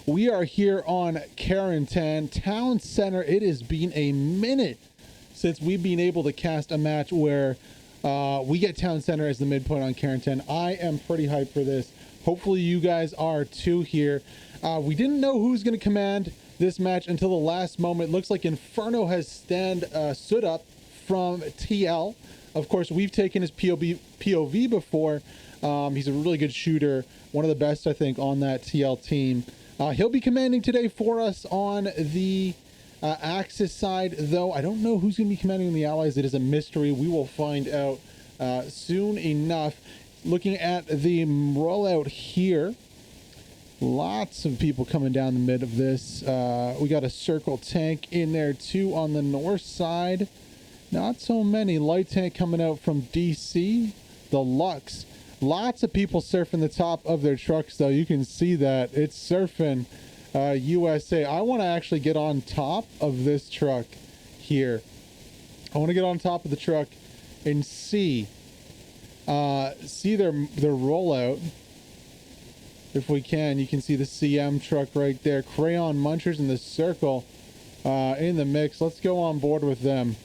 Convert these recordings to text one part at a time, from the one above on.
We are here on Carentan Town Center. It has been a minute since we've been able to cast a match where we get Town Center as the midpoint on Carentan. I am pretty hyped for this. Hopefully you guys are too here. We didn't know who's going to command this match until the last moment. Looks like Inferno has stood up from TL. Of course, we've taken his POV before. He's a really good shooter, one of the best, I think, on that TL team. He'll be commanding today for us on the Axis side, though I don't know who's going to be commanding the Allies. It is a mystery. We will find out soon enough. Looking at the rollout here, lots of people coming down the mid of this. We got a circle tank in there too on the north side. Not so many. Light tank coming out from DC. The Lux. Lots of people surfing the top of their trucks, though. You can see that. It's surfing USA. I want to actually get on top of this truck here. I want to get on top of the truck and see their rollout. If we can, you can see the CM truck right there. Crayon Munchers in the circle in the mix. Let's go on board with them,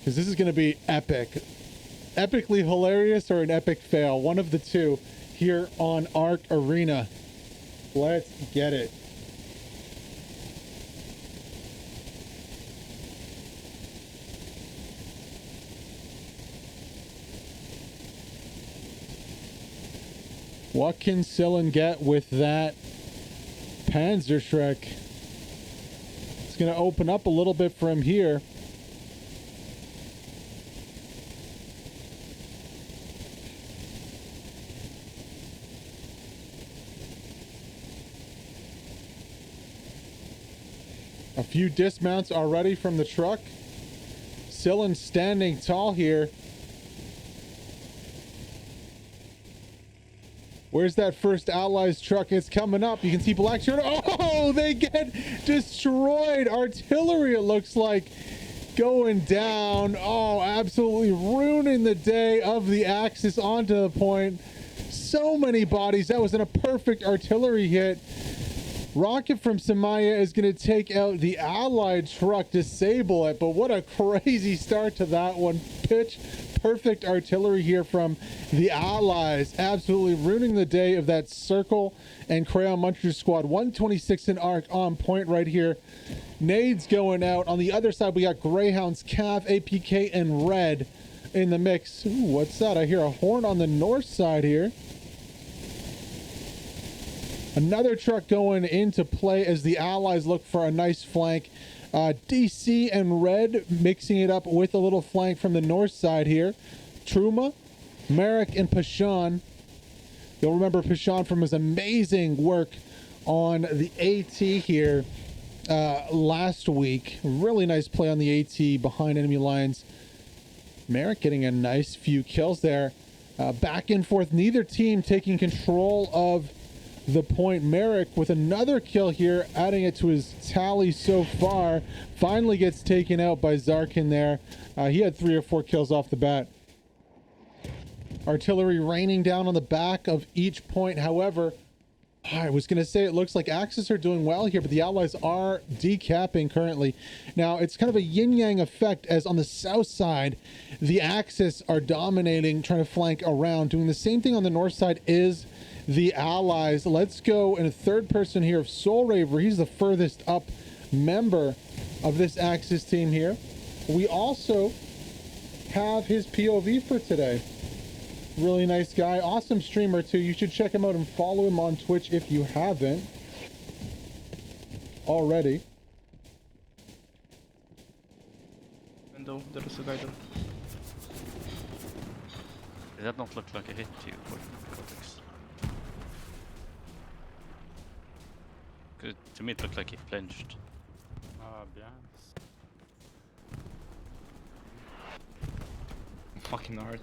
because this is going to be epic. Epically hilarious or an epic fail. One of the two here on Arc Arena. Let's get it. What can Sillen get with that Panzerschreck? It's going to open up a little bit for him here. A few dismounts already from the truck. Sillen standing tall here. Where's that first Allies truck? It's coming up. You can see black shirt. Oh, they get destroyed. Artillery, it looks like, going down. Oh, absolutely ruining the day of the Axis onto the point. So many bodies. That was in a perfect artillery hit. Rocket from Samaya is going to take out the Allied truck, disable it, but what a crazy start to that one. Pitch perfect artillery here from the Allies, absolutely ruining the day of that Circle and Crayon Munchers squad. 126 in arc on point right here. Nades going out. On the other side, we got Greyhounds, Cav, APK, and Red in the mix. Ooh, what's that? I hear a horn on the north side here. Another truck going into play as the Allies look for a nice flank. DC and Red mixing it up with a little flank from the north side here. Truma, Merrick, and Pashan. You'll remember Pashan from his amazing work on the AT here last week. Really nice play on the AT behind enemy lines. Merrick getting a nice few kills there. Back and forth, neither team taking control of the point. Merrick with another kill here, adding it to his tally so far. Finally gets taken out by Zarkin there. He had 3 or 4 kills off the bat. Artillery raining down on the back of each point. However, I was going to say it looks like Axis are doing well here, but the Allies are decapping currently. Now, it's kind of a yin-yang effect, as on the south side, the Axis are dominating, trying to flank around. Doing the same thing on the north side is the Allies. Let's go in a third person here of Soul Raver. He's the furthest up member of this Axis team here. We also have his POV for today. Really nice guy. Awesome streamer too. You should check him out and follow him on Twitch if you haven't already. Window, there is a guy there. Did that not look like a hit to you, Cortex? To me it looked like he flinched. Bien. Fucking hard.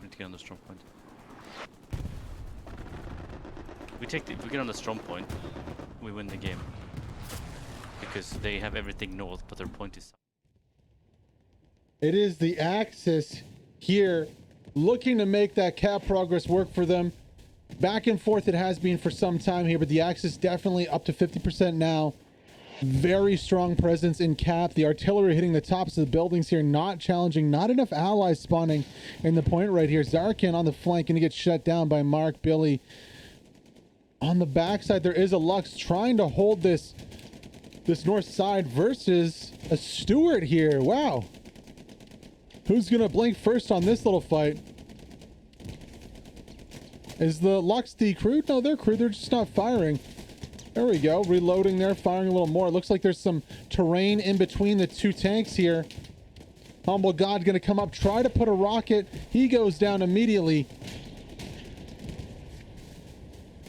Need to get on the strong point. If we get on the strong point, we win the game. because they have everything north, but their point is south. It is the Axis here looking to make that cap progress work for them. Back and forth it has been for some time here, but the Axis definitely up to 50% now. Very strong presence in cap. The artillery hitting the tops of the buildings here, not challenging. Not enough allies spawning in the point right here. Zarkin on the flank, going to get shut down by Mark, Billy. On the backside, there is a Lux trying to hold this north side versus a Stewart here. Wow. Who's going to blink first on this little fight? Is the Lux the crew? No, they're crew. They're just not firing. There we go. Reloading there, firing a little more. It looks like there's some terrain in between the two tanks here. Humble God going to come up, try to put a rocket. He goes down immediately.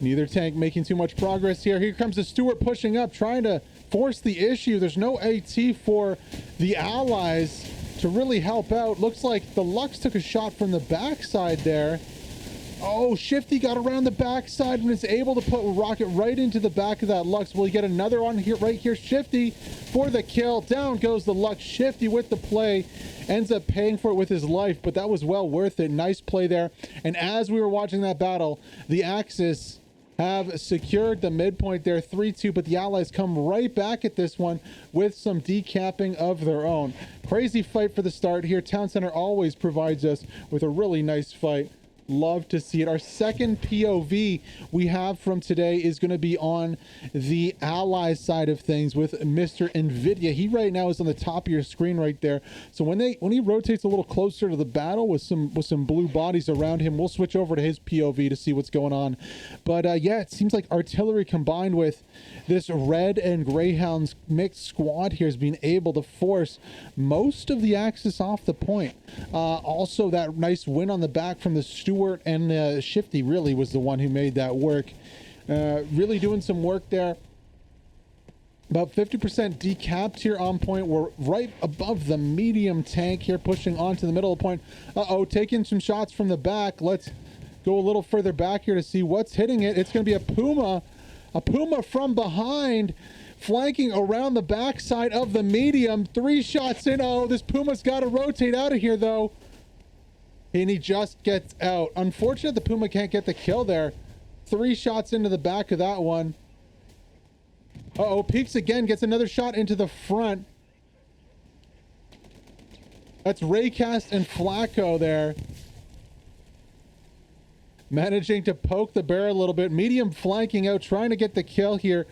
Neither tank making too much progress here. Here comes the Stewart pushing up, trying to force the issue. There's no AT for the allies to really help out. Looks like the Lux took a shot from the backside there. Oh, Shifty got around the backside and is able to put a rocket right into the back of that Lux. Will he get another one here, right here? Shifty for the kill. Down goes the Lux. Shifty with the play. Ends up paying for it with his life, but that was well worth it. Nice play there. And as we were watching that battle, the Axis have secured the midpoint there, 3-2, but the Allies come right back at this one with some decapping of their own. Crazy fight for the start here. Town Center always provides us with a really nice fight. Love to see it. Our second POV we have from today is going to be on the Allies side of things with Mr. Nvidia. He right now is on the top of your screen right there. So when he rotates a little closer to the battle with some blue bodies around him, we'll switch over to his POV to see what's going on. But yeah, it seems like artillery combined with this Red and Greyhounds mixed squad here has been able to force most of the Axis off the point. Also, that nice win on the back from the Stewart and Shifty really was the one who made that work. Really doing some work there. About 50% decapped here on point. We're right above the medium tank here, pushing onto the middle of the point. Taking some shots from the back. Let's go a little further back here to see what's hitting it. It's going to be a Puma from behind, flanking around the backside of the medium. 3 shots in. This Puma's got to rotate out of here though. And he just gets out. Unfortunate the Puma can't get the kill there. 3 shots into the back of that one. Peeks again, gets another shot into the front. That's Raycast and Flacco there. Managing to poke the bear a little bit. Medium flanking out, trying to get the kill here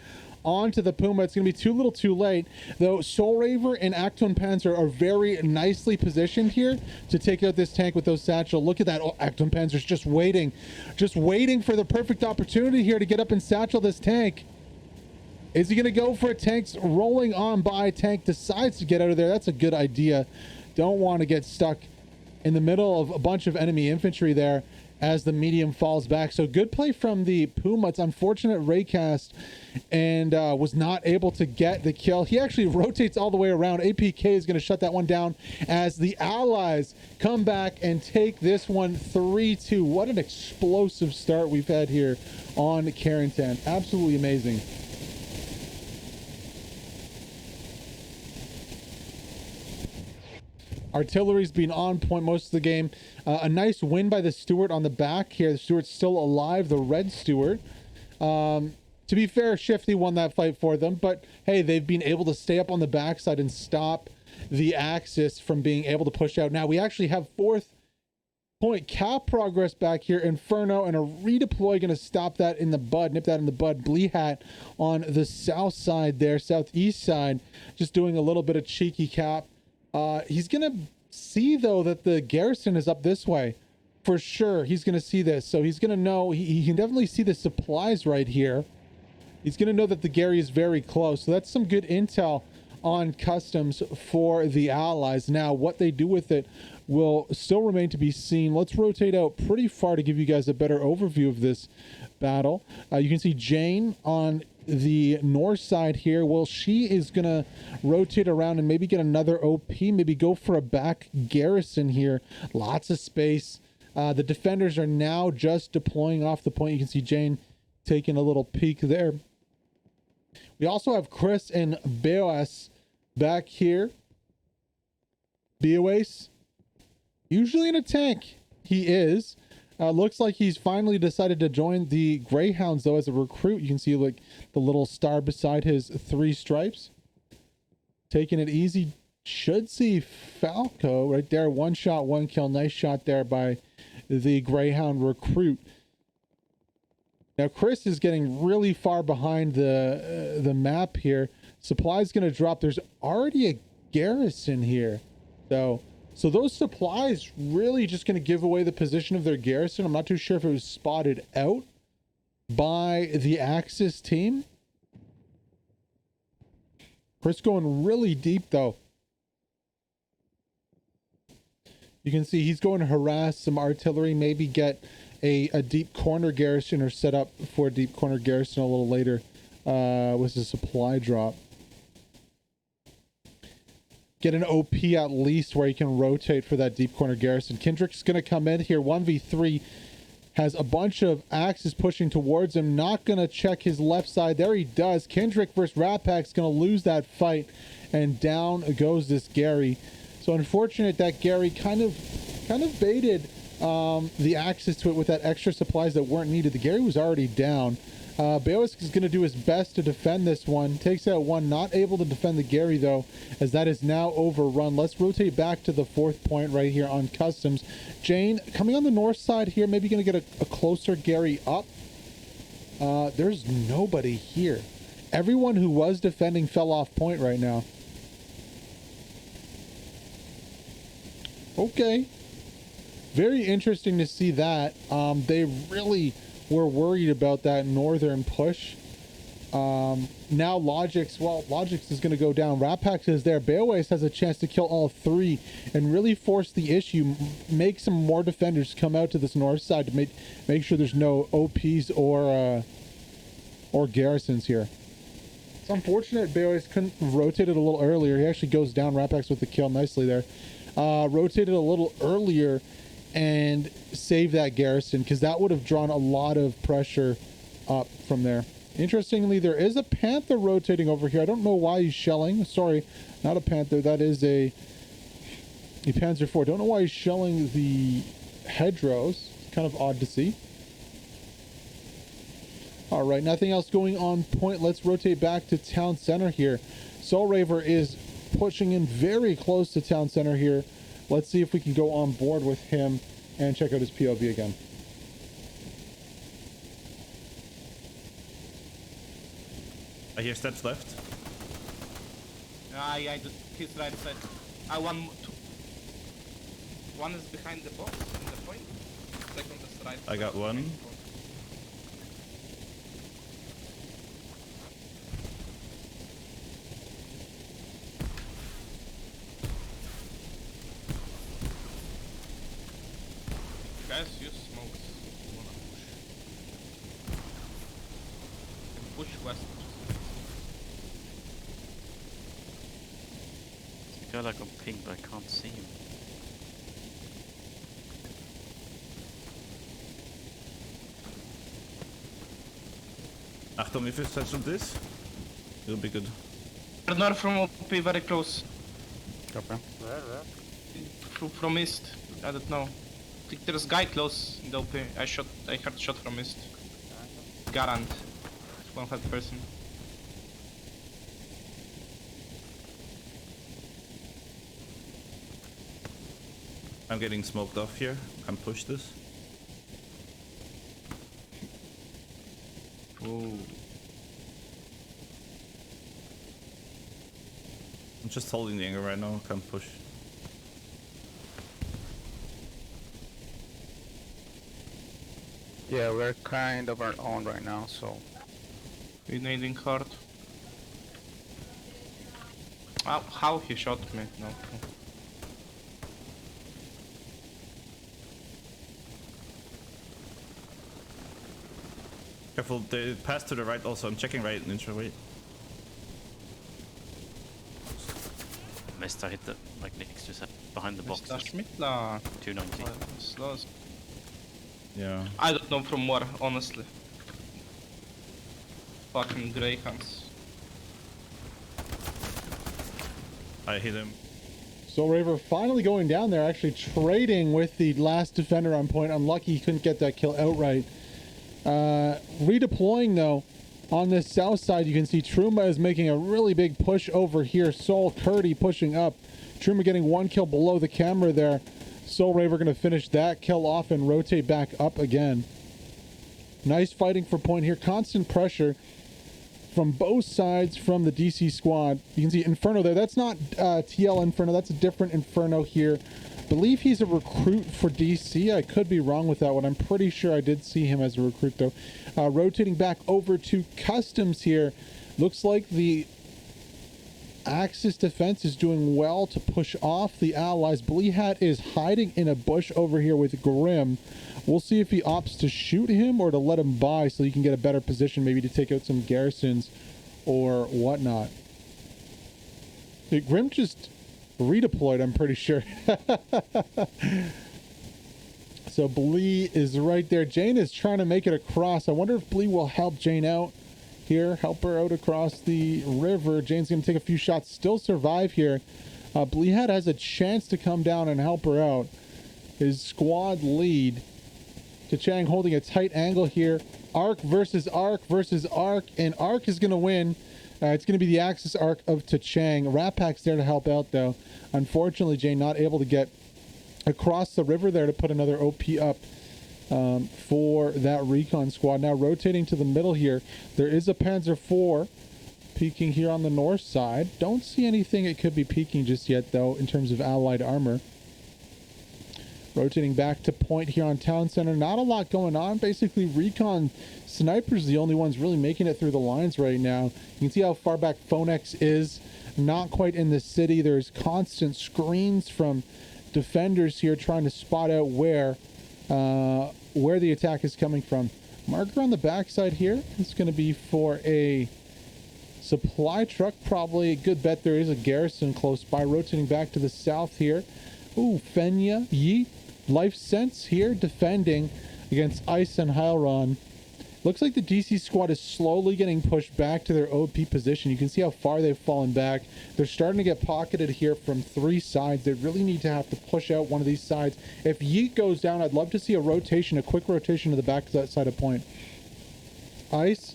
onto the Puma. It's going to be too little too late, though. Soul Raver and Acton Panzer are very nicely positioned here to take out this tank with those satchel. Look at that. Acton Panzer's just waiting for the perfect opportunity here to get up and satchel this tank. Is he going to go for it? Tank's rolling on by. Tank decides to get out of there. That's a good idea. Don't want to get stuck in the middle of a bunch of enemy infantry there as the medium falls back. So good play from the Puma. It's unfortunate Raycast and was not able to get the kill. He actually rotates all the way around. APK is going to shut that one down as the Allies come back and take this one 3-2. What an explosive start we've had here on Carentan. Absolutely amazing. Artillery's been on point most of the game. A nice win by the Stewart on the back here. The Stewart's still alive, the Red Stewart. To be fair, Shifty won that fight for them, but hey, they've been able to stay up on the backside and stop the Axis from being able to push out. Now we actually have 4th point cap progress back here. Inferno and a redeploy going to stop that in the bud, nip that in the bud. Blee Hat on the south side there, southeast side, just doing a little bit of cheeky cap. He's going to see, though, that the garrison is up this way. For sure, he's going to see this. So he's going to know, he can definitely see the supplies right here. He's going to know that the Gary is very close. So that's some good intel on customs for the Allies. Now, what they do with it will still remain to be seen. Let's rotate out pretty far to give you guys a better overview of this battle. You can see Jane on the north side here. Well, she is gonna rotate around and maybe get another OP, maybe go for a back garrison here. Lots of space. The defenders are now just deploying off the point. You can see Jane taking a little peek there. We also have Chris and BOS back here. BOS, usually in a tank. He is. Looks like he's finally decided to join the Greyhounds, though, as a recruit. You can see like the little star beside his 3 stripes. Taking it easy. Should see Falco right there. 1 shot, 1 kill. Nice shot there by the Greyhound recruit. Now Chris is getting really far behind the map here. Supply's going to drop. There's already a garrison here. So those supplies really just going to give away the position of their garrison. I'm not too sure if it was spotted out by the Axis team. Chris going really deep though. You can see he's going to harass some artillery, maybe get a deep corner garrison or set up for a deep corner garrison a little later with the supply drop. Get an OP at least where he can rotate for that deep corner garrison. Kendrick's going to come in here. 1v3. Has a bunch of axes pushing towards him. Not going to check his left side. There he does. Kendrick versus Ratpack's going to lose that fight. And down goes this Gary. So unfortunate that Gary kind of baited the axes to it with that extra supplies that weren't needed. The Gary was already down. Beosk is going to do his best to defend this one. Takes out one. Not able to defend the Gary, though, as that is now overrun. Let's rotate back to the 4th point right here on customs. Jane, coming on the north side here, maybe going to get a closer Gary up. There's nobody here. Everyone who was defending fell off point right now. Okay. Very interesting to see that. They really were worried about that northern push. Now Logix, well, Logix is going to go down. Ratpax is there. Beowase has a chance to kill all 3 and really force the issue. Make some more defenders come out to this north side to make sure there's no OPs or garrisons here. It's unfortunate Beowase couldn't rotate it a little earlier. He actually goes down. Ratpax with the kill nicely there. Rotated a little earlier and save that garrison, because that would have drawn a lot of pressure up from there. Interestingly, there is a Panther rotating over here. I don't know why he's shelling. Sorry, not a Panther. That is a Panzer IV. Don't know why he's shelling the hedgerows. It's kind of odd to see. All right, nothing else going on point. Let's rotate back to town center here. Soul Raver is pushing in very close to town center here. Let's see if we can go on board with him and check out his POV again. I hear steps left. Yeah, his right side. One is behind the box in the point. Second is right. I got one. Guys, use smokes. Wanna push. Push west. I feel like I'm pinged, but I can't see him. Achtung, if you touch on this, it'll be good. North from OP, very close. Copy. From east. I don't know. I think there's guy close in the OP. I heard shot from east. Garant. One head person. I'm getting smoked off here. Can push this. Ooh. I'm just holding the angle right now. Can't push. Yeah, we're kind of our own right now, so... We're nading hard. How he shot me? No. Careful, they pass to the right also. I'm checking right, Ninja, wait. Missed, I hit the, like, next to set behind the box. Mittla. 290. Yeah. I don't know from where, honestly. Fucking Greyhounds. I hit him. Soul Raver finally going down there, actually trading with the last defender on point. Unlucky he couldn't get that kill outright. Redeploying though, on this south side, you can see Truma is making a really big push over here. Soul Curdy pushing up. Truma getting one kill below the camera there. Soul Raver going to finish that kill off and rotate back up again. Nice fighting for point here. Constant pressure from both sides from the DC squad. You can see Inferno there. That's not TL Inferno. That's a different Inferno here. Believe he's a recruit for DC. I could be wrong with that one. I'm pretty sure I did see him as a recruit though. Rotating back over to Customs here. Looks like the Axis defense is doing well to push off the allies. Bleehat is hiding in a bush over here with Grim. We'll see if he opts to shoot him or to let him by so he can get a better position, maybe to take out some garrisons or whatnot. Grim just redeployed, I'm pretty sure. So Blee is right there. Jane is trying to make it across. I wonder if Blee will help Jane out here, help her out across the river. Jane's going to take a few shots, still survive here. Bleehat has a chance to come down and help her out. His squad lead. Kachang holding a tight angle here. Arc versus Arc versus Arc, and Arc is going to win. It's going to be the Axis Arc of Tachang. Rapak's there to help out, though. Unfortunately, Jane not able to get across the river there to put another OP up for that recon squad. Now rotating to the middle here. There is a Panzer IV peeking here on the north side. Don't see anything it could be peeking just yet, though, in terms of allied armor. Rotating back to point here on Town Center. Not a lot going on. Basically, recon snipers the only ones really making it through the lines right now. You can see how far back Phonex is. Not quite in the city. There's constant screens from defenders here trying to spot out where the attack is coming from. Marker on the backside here. It's going to be for a supply truck. Probably a good bet there is a garrison close by. Rotating back to the south here. Ooh, Fenya, Yi. Life Sense here defending against Ice and Hylron. Looks like the DC squad is slowly getting pushed back to their OP position. You can see how far they've fallen back. They're starting to get pocketed here from three sides. They really need to have to push out one of these sides. If Yeet goes down, I'd love to see a rotation, a quick rotation to the back side of point. Ice,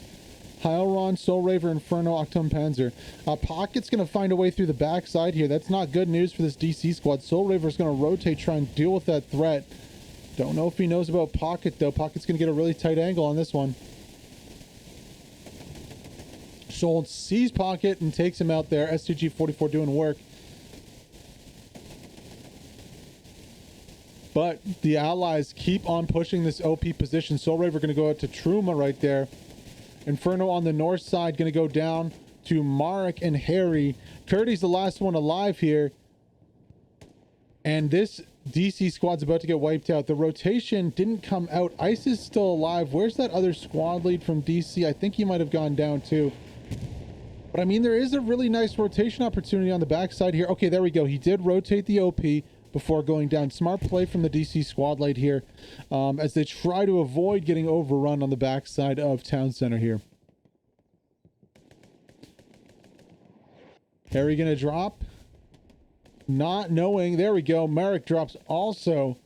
Hylron, Soul Raver, Inferno, Octum Panzer. Pocket's going to find a way through the backside here. That's not good news for this DC squad. Soul Raver's going to rotate, try and deal with that threat. Don't know if he knows about Pocket, though. Pocket's going to get a really tight angle on this one. Soul sees Pocket and takes him out there. STG-44 doing work. But the allies keep on pushing this OP position. Soul Raver going to go out to Truma right there. Inferno on the north side going to go down to Marek and Harry. Curdy's the last one alive here. And this DC squad's about to get wiped out. The rotation didn't come out. Ice is still alive. Where's that other squad lead from DC? I think he might have gone down too. But I mean, there is a really nice rotation opportunity on the backside here. Okay, there we go. He did rotate the OP before going down. Smart play from the DC squad lead here as they try to avoid getting overrun on the backside of Town Center here. Harry gonna drop. Not knowing. There we go. Marek drops also.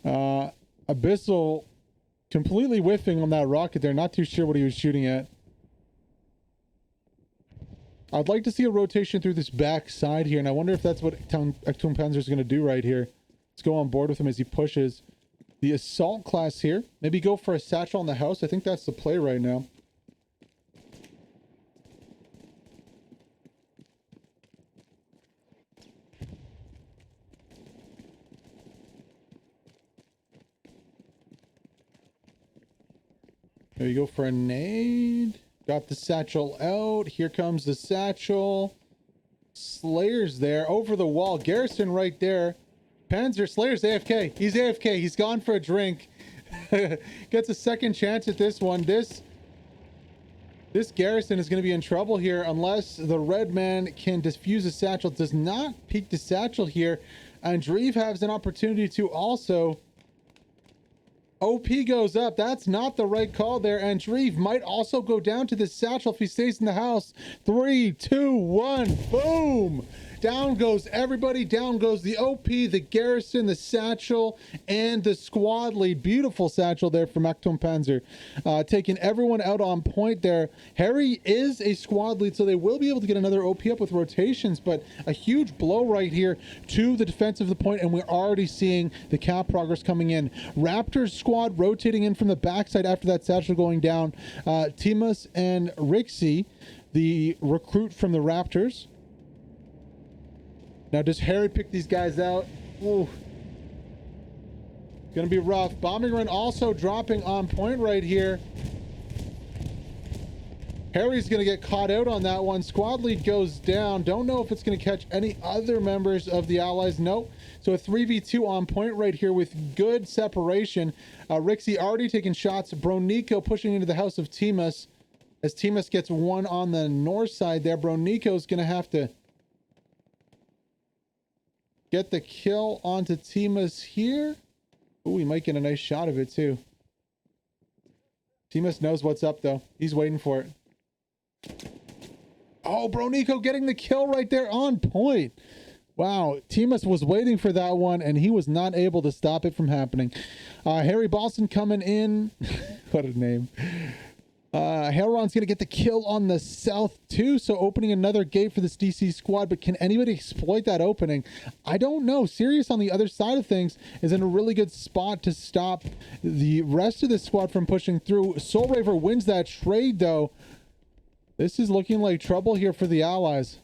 Abyssal completely whiffing on that rocket there. Not too sure what he was shooting at. I'd like to see a rotation through this back side here, and I wonder if that's what Actum Panzer is going to do right here. Let's go on board with him as he pushes the assault class here. Maybe go for a satchel on the house. I think that's the play right now. There you go for a nade. Got the satchel out. Here comes the satchel. Slayer's there. Over the wall. Garrison right there. Panzer. Slayer's AFK. He's AFK. He's gone for a drink. Gets a second chance at this one. This Garrison is going to be in trouble here unless the red man can defuse a satchel. Does not peek the satchel here. And Dreve has an opportunity to also OP goes up. That's not the right call there. And Shreve might also go down to the satchel if he stays in the house. 3, 2, 1. Boom. Down goes everybody. Down goes the OP, the Garrison, the satchel, and the squad lead. Beautiful satchel there from Acton Panzer. Taking everyone out on point there. Harry is a squad lead, so they will be able to get another OP up with rotations, but a huge blow right here to the defense of the point, and we're already seeing the cap progress coming in. Raptors squad rotating in from the backside after that satchel going down. Timas and Rixie, the recruit from the Raptors. Now, does Harry pick these guys out? Ooh. Gonna be rough. Bombing run also dropping on point right here. Harry's gonna get caught out on that one. Squad lead goes down. Don't know if it's gonna catch any other members of the allies. Nope. So a 3v2 on point right here with good separation. Rixie already taking shots. Bronico pushing into the house of Timas. As Timas gets one on the north side there, Bronico's gonna have to get the kill onto Timas here. Ooh, he might get a nice shot of it too. Timas knows what's up though. He's waiting for it. Oh, Bronico getting the kill right there on point. Wow, Timas was waiting for that one and he was not able to stop it from happening. Harry Boston coming in. What a name. Hellron's going to get the kill on the south too, so opening another gate for this DC squad, but can anybody exploit that opening? I don't know. Sirius on the other side of things is in a really good spot to stop the rest of the squad from pushing through. Soul Raver wins that trade though. This is looking like trouble here for the allies.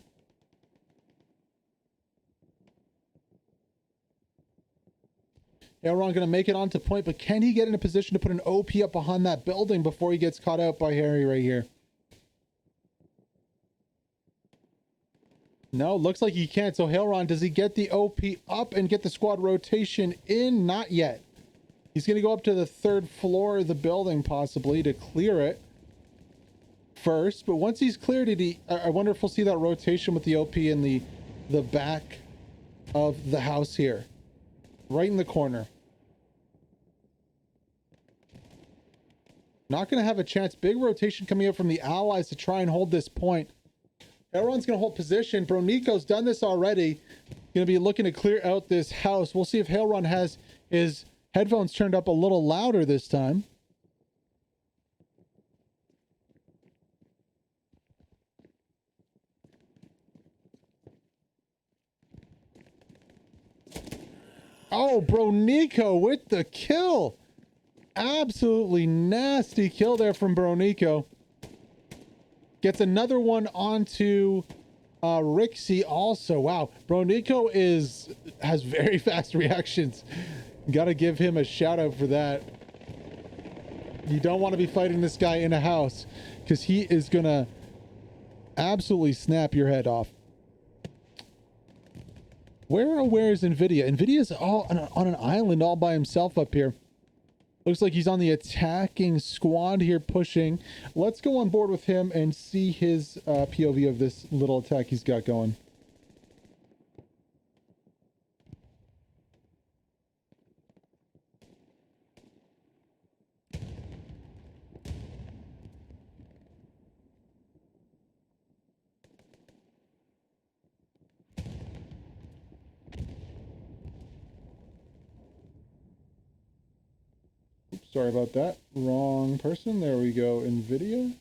Elron going to make it onto point, but can he get in a position to put an OP up behind that building before he gets caught out by Harry right here? No, looks like he can't. So Elron, does he get the OP up and get the squad rotation in? Not yet. He's going to go up to the 3rd floor of the building possibly to clear it first. But once he's cleared it, I wonder if we'll see that rotation with the OP in the back of the house here. Right in the corner. Not going to have a chance. Big rotation coming up from the allies to try and hold this point. Everyone's going to hold position. Bronico's done this already. Going to be looking to clear out this house. We'll see if Hailrun has his headphones turned up a little louder this time. Oh, Bronico with the kill. Absolutely nasty kill there from Bronico. Gets another one onto Rixie also. Wow, Bronico has very fast reactions. Gotta give him a shout out for that. You don't want to be fighting this guy in a house because he is gonna absolutely snap your head off. Where is NVIDIA? NVIDIA's all on an island all by himself up here. Looks like he's on the attacking squad here pushing. Let's go on board with him and see his POV of this little attack he's got going. Sorry about that. Wrong person. There we go. NVIDIA.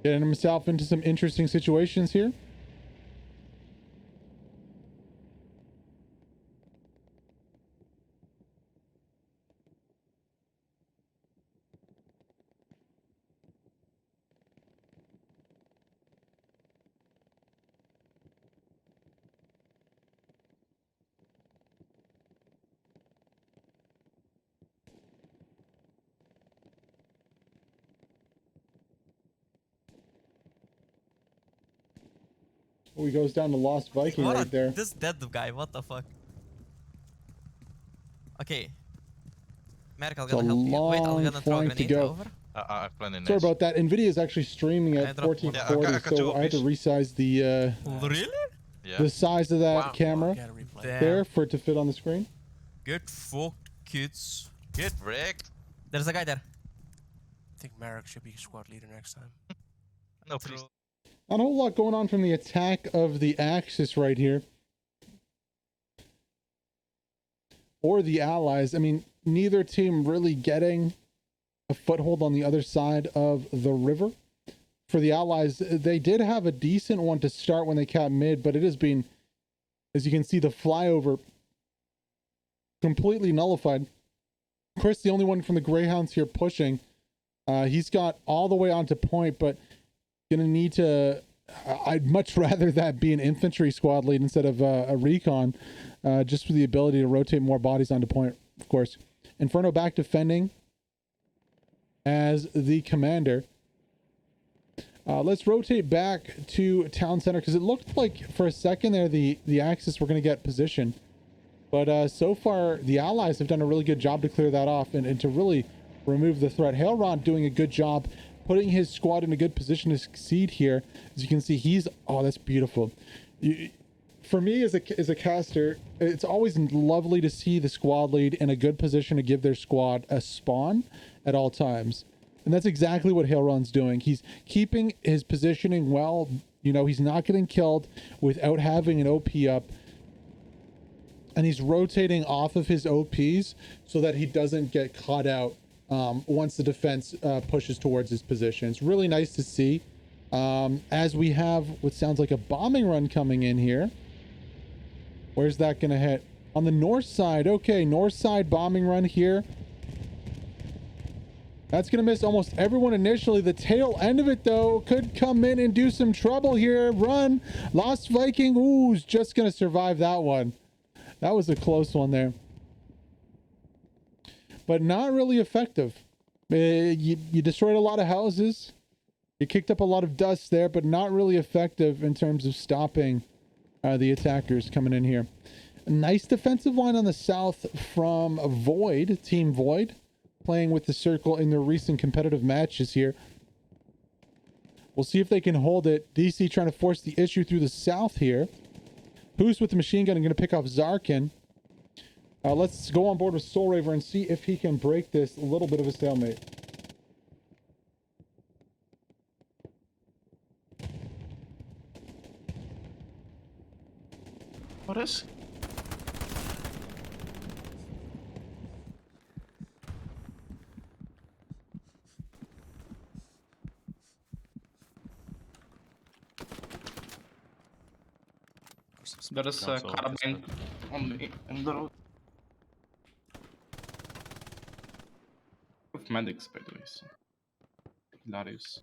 Getting himself into some interesting situations here. Oh, he goes down to Lost Viking right there. This dead guy, what the fuck? Okay. Merrick, I'm gonna help you. Wait, I'm gonna throw a grenade over. Sorry about that. NVIDIA is actually streaming at 1440, so I had to resize the... Really? Yeah. the size of that Wow. camera Gotta replay. there for it to fit on the screen. Get fucked, kids. Get wrecked. There's a guy there. I think Marek should be squad leader next time. No, please. Not a whole lot going on from the attack of the Axis right here. Or the Allies. I mean, neither team really getting a foothold on the other side of the river. For the Allies, they did have a decent one to start when they capped mid, but it has been, as you can see, the flyover completely nullified. Chris, the only one from the Greyhounds here pushing. He's got all the way onto point, but gonna need to... I'd much rather that be an infantry squad lead instead of a recon, just for the ability to rotate more bodies onto point, of course. Inferno back defending as the commander. Let's rotate back to town center because it looked like for a second there the Axis were going to get position. But so far the Allies have done a really good job to clear that off and to really remove the threat. Hailron doing a good job putting his squad in a good position to succeed here. As you can see, he's... Oh, that's beautiful. For me as a caster, it's always lovely to see the squad lead in a good position to give their squad a spawn at all times. And that's exactly what Hailron's doing. He's keeping his positioning well. You know, he's not getting killed without having an OP up. And he's rotating off of his OPs so that he doesn't get caught out once the defense pushes towards his position. It's really nice to see. As we have what sounds like a bombing run coming in here. Where's that going to hit? On the north side. Okay, north side bombing run here. That's going to miss almost everyone initially. The tail end of it, though, could come in and do some trouble here. Run. Lost Viking. Ooh, is just going to survive that one. That was a close one there. But not really effective. You destroyed a lot of houses. You kicked up a lot of dust there, but not really effective in terms of stopping the attackers coming in here. A nice defensive line on the south from Void, Team Void. Playing with the circle in their recent competitive matches here. We'll see if they can hold it. DC trying to force the issue through the south here. Who's with the machine gun and going to pick off Zarkin. Let's go on board with Soul Raver and see if he can break this little bit of a stalemate. What is? There is a carabine in the road. With medics, by the way. So. Hilarious.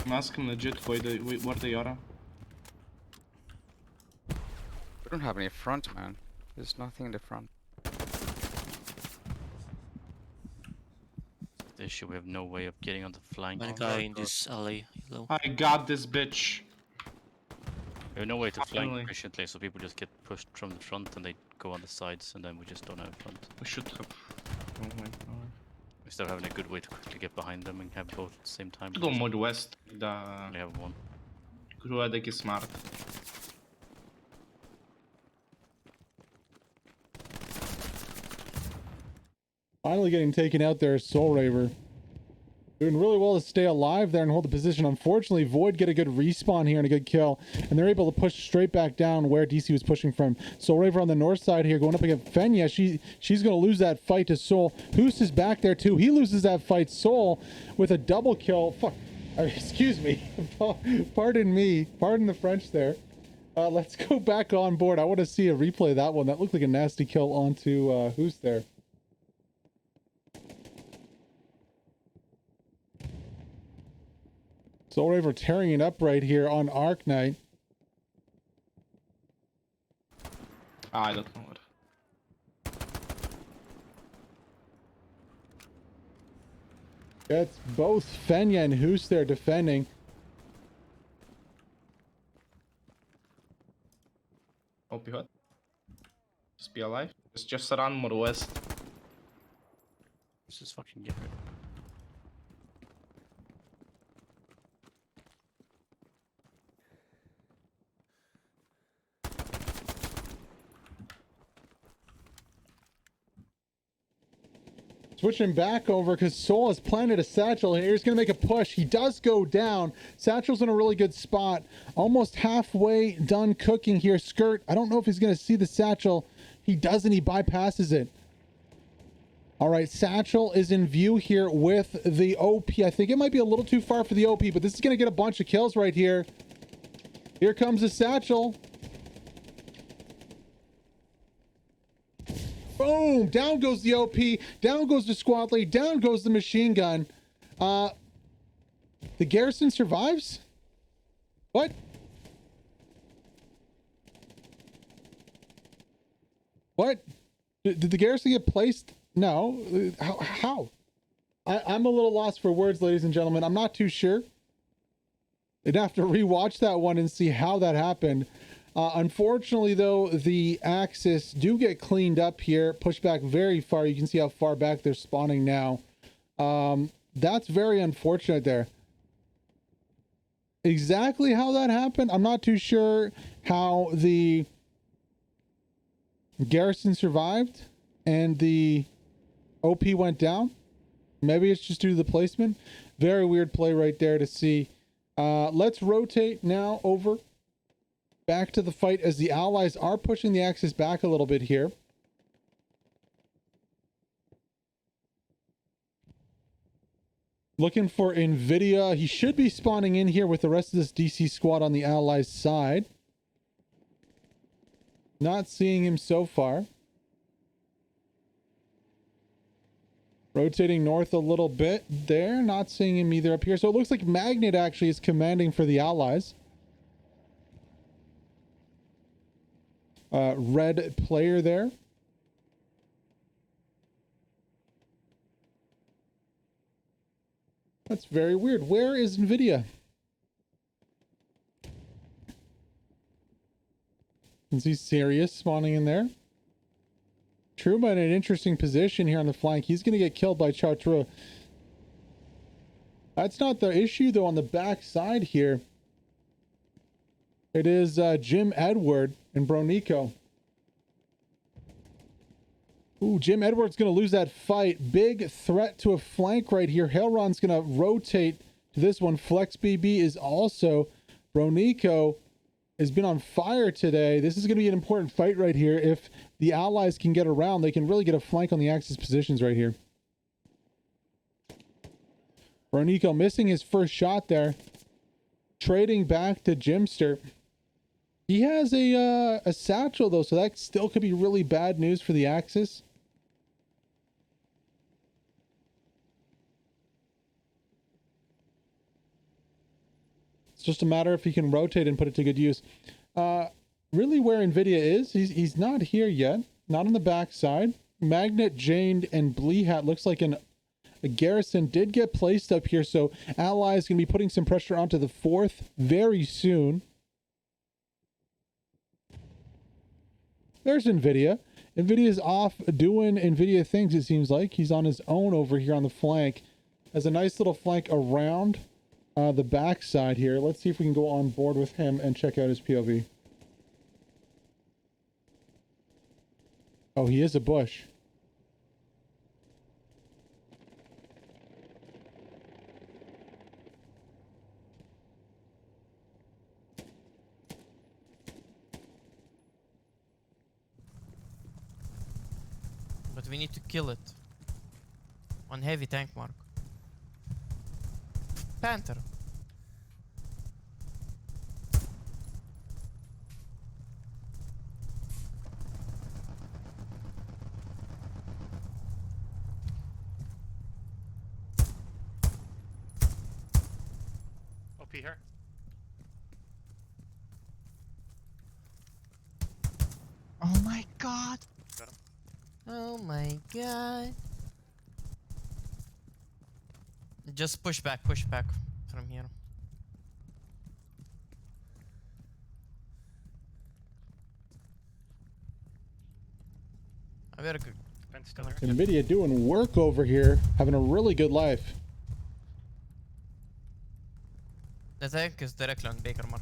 I'm asking legit where they are. We don't have any front, man. There's nothing in the front. The issue, we have no way of getting on the flank. One guy in this alley, yellow. I got this bitch. We have no way to flank Finally. efficiently, so people just get pushed from the front and they go on the sides, and then we just don't have front. We should have. Oh my god. Instead of having a good way to quickly get behind them and have both at the same time. Go more west. We The only have one. Gruedek is smart. Finally getting taken out there, Soul Raver. Doing really well to stay alive there and hold the position. Unfortunately, Void get a good respawn here and a good kill. And they're able to push straight back down where DC was pushing from. Soul Raver on the north side here going up against Fenya. She's going to lose that fight to Soul. Hoos is back there too. He loses that fight. Soul with a double kill. Fuck. Excuse me. Pardon me. Pardon the French there. Let's go back on board. I want to see a replay of that one. That looked like a nasty kill onto Hoos there. Soul Raver tearing it up right here on Arc Knight. I don't know what. It's both Fenya and Hoos there defending. OP hot. Just be alive. Just run more west. This is fucking different. Switching back over because Soul has planted a satchel here. He's going to make a push. He does go down. Satchel's in a really good spot. Almost halfway done cooking here. Skirt, I don't know if he's going to see the satchel. He doesn't. He bypasses it. All right, Satchel is in view here with the OP. I think it might be a little too far for the OP, but this is going to get a bunch of kills right here. Here comes the Satchel. Boom! Down goes the OP. Down goes the squad lead. Down goes the machine gun. The Garrison survives? What? What? Did the Garrison get placed? No. How? I'm a little lost for words, ladies and gentlemen. I'm not too sure. I'd have to rewatch that one and see how that happened. Unfortunately, though, the Axis do get cleaned up here, pushed back very far. You can see how far back they're spawning now. That's very unfortunate there. Exactly how that happened, I'm not too sure how the Garrison survived and the OP went down. Maybe it's just due to the placement. Very weird play right there to see. Let's rotate now over back to the fight as the Allies are pushing the Axis back a little bit here. Looking for Nvidia. He should be spawning in here with the rest of this DC squad on the Allies side. Not seeing him so far. Rotating north a little bit there. Not seeing him either up here. So it looks like Magnet actually is commanding for the Allies. Red player there. That's very weird. Where is Nvidia? Is he serious spawning in there? Truma in an interesting position here on the flank. He's going to get killed by Chartreux. That's not the issue, though, on the back side here. It is Jim Edward and Bronico. Ooh, Jim Edward's going to lose that fight. Big threat to a flank right here. Hellron's going to rotate to this one. Flex BB is also. Bronico has been on fire today. This is going to be an important fight right here. If the Allies can get around, they can really get a flank on the Axis positions right here. Bronico missing his first shot there. Trading back to Jimster. He has a satchel, though, so that still could be really bad news for the Axis. It's just a matter if he can rotate and put it to good use. Really where Nvidia is, he's not here yet. Not on the back side. Magnet, Jane, and Bleehat looks like a Garrison did get placed up here, so Allies going to be putting some pressure onto the 4th very soon. There's Nvidia. Nvidia's off doing Nvidia things, it seems like. He's on his own over here on the flank. Has a nice little flank around the back side here. Let's see if we can go on board with him and check out his POV. Oh, he is a bush. But we need to kill it. On heavy tank mark. Panther. OP here. Oh my god. Got him. Oh my god. Just push back from here. Very good. NVIDIA doing work over here, having a really good life. The tank is directly on Baker mark.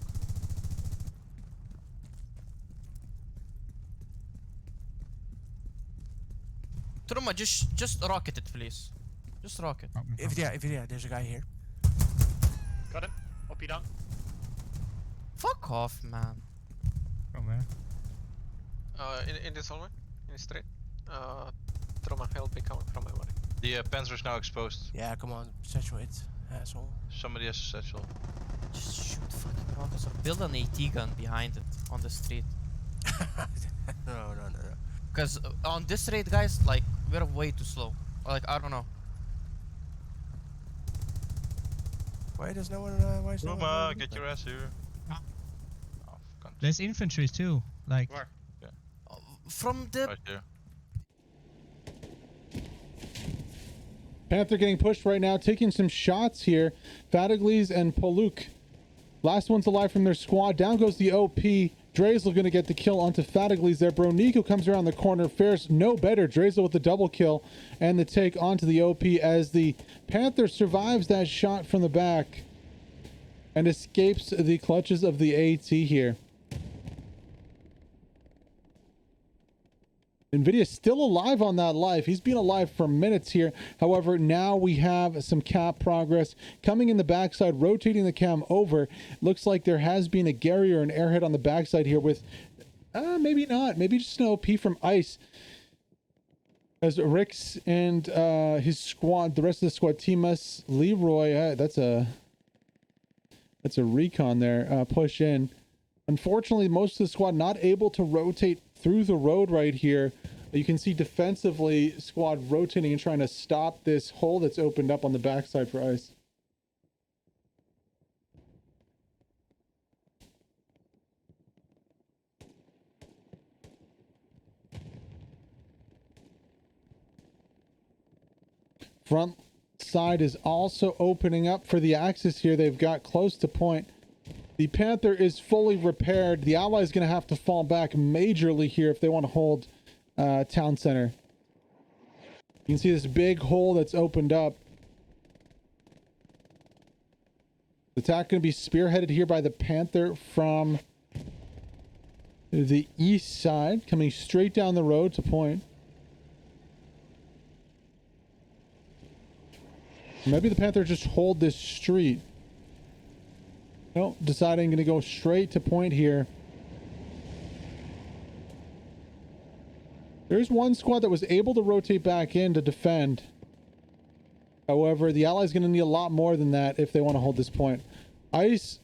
Truma, just rocket it, please. Just rocket. If yeah, there's a guy here. Got him. OP down. Fuck off, man. Oh man. In this hallway, in the street. Trauma help be coming from my body. The Panzer's now exposed. Yeah, come on, satchel it, asshole. Somebody has a satchel. Just shoot fucking rockets or build an AT gun behind it on the street. No. Because on this rate, guys, like, we're way too slow. Like, I don't know. Why does no one? Why is no Roma, one? get your ass here. Oh, cunt. There's infantry too. Like. Where? From the Right there. Panther getting pushed right now, taking some shots here. Fatigles and Poluk. Last one's alive from their squad. Down goes the OP. Drazel going to get the kill onto Fatigles there. Bronico comes around the corner. Fares no better. Drazel with the double kill and the take onto the OP as the Panther survives that shot from the back and escapes the clutches of the AT here. NVIDIA still alive on that life. He's been alive for minutes here. However, now we have some cap progress coming in the backside, rotating the cam over. Looks like there has been a Gary or an airhead on the backside here with, maybe not, maybe just an OP from Ice. As Rix and his squad, the rest of the squad, Timas, Leroy, that's a recon there, push in. Unfortunately, most of the squad not able to rotate through the road right here. You can see defensively squad rotating and trying to stop this hole that's opened up on the backside for Ice. Front side is also opening up for the Axis here. They've got close to point. The Panther is fully repaired. The Ally is going to have to fall back majorly here if they want to hold town center. You can see this big hole that's opened up. The attack going to be spearheaded here by the Panther from the east side, coming straight down the road to point. Maybe the Panther just hold this street. Nope, deciding going to go straight to point here. There's one squad that was able to rotate back in to defend. However, the Allies going to need a lot more than that if they want to hold this point. Ice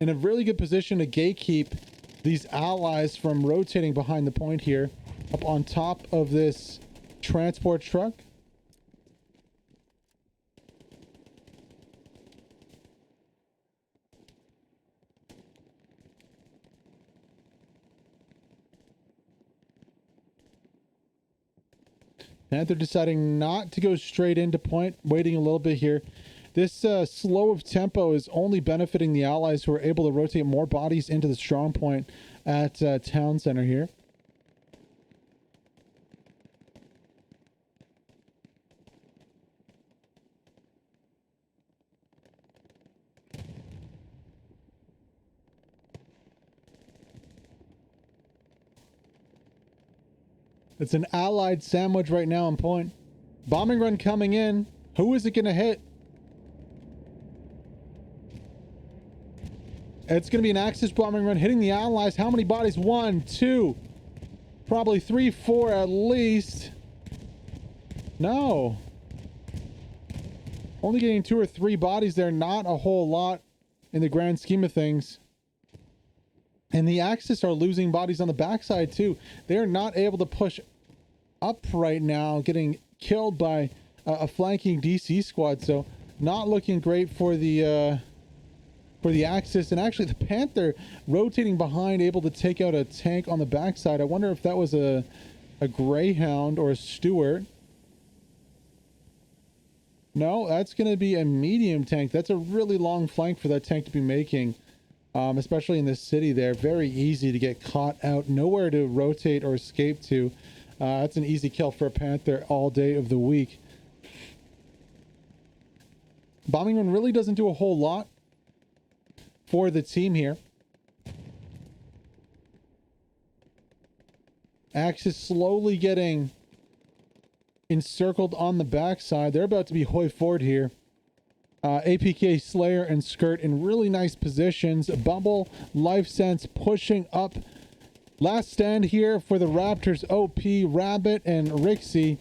in a really good position to gatekeep these Allies from rotating behind the point here. Up on top of this transport truck. Panther deciding not to go straight into point, waiting a little bit here. This slow of tempo is only benefiting the Allies who are able to rotate more bodies into the strong point at town center here. It's an Allied sandwich right now on point. Bombing run coming in. Who is it going to hit? It's going to be an Axis bombing run hitting the Allies. How many bodies? 1, 2, probably 3, 4 at least. No. Only getting 2 or 3 bodies there. Not a whole lot in the grand scheme of things. And the Axis are losing bodies on the backside too. They're not able to push up right now, getting killed by a flanking DC squad. So not looking great for the Axis. And actually the Panther rotating behind, able to take out a tank on the backside. I wonder if that was a Greyhound or a Stewart. No, that's going to be a medium tank. That's a really long flank for that tank to be making, especially in this city there. Very easy to get caught out. Nowhere to rotate or escape to. That's an easy kill for a Panther all day of the week. Bombing run really doesn't do a whole lot for the team here. Axis slowly getting encircled on the backside. They're about to be hoi forward here. APK, Slayer, and Skirt in really nice positions. Bubble, Life Sense pushing up. Last stand here for the Raptors. OP, Rabbit, and Rixie.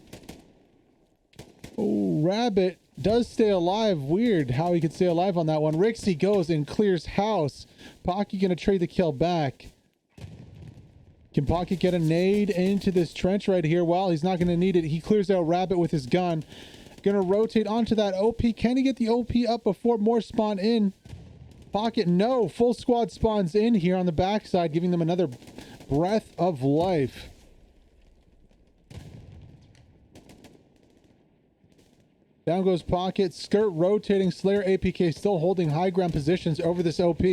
Oh, Rabbit does stay alive. Weird how he could stay alive on that one. Rixie goes and clears house. Pocky gonna trade the kill back. Can Pocket get a nade into this trench right here? Well, he's not going to need it. He clears out Rabbit with his gun. Going to rotate onto that OP. Can he get the OP up before more spawn in? Pocket, no. Full squad spawns in here on the backside, giving them another breath of life. Down goes Pocket. Skirt rotating. Slayer, APK still holding high ground positions over this OP.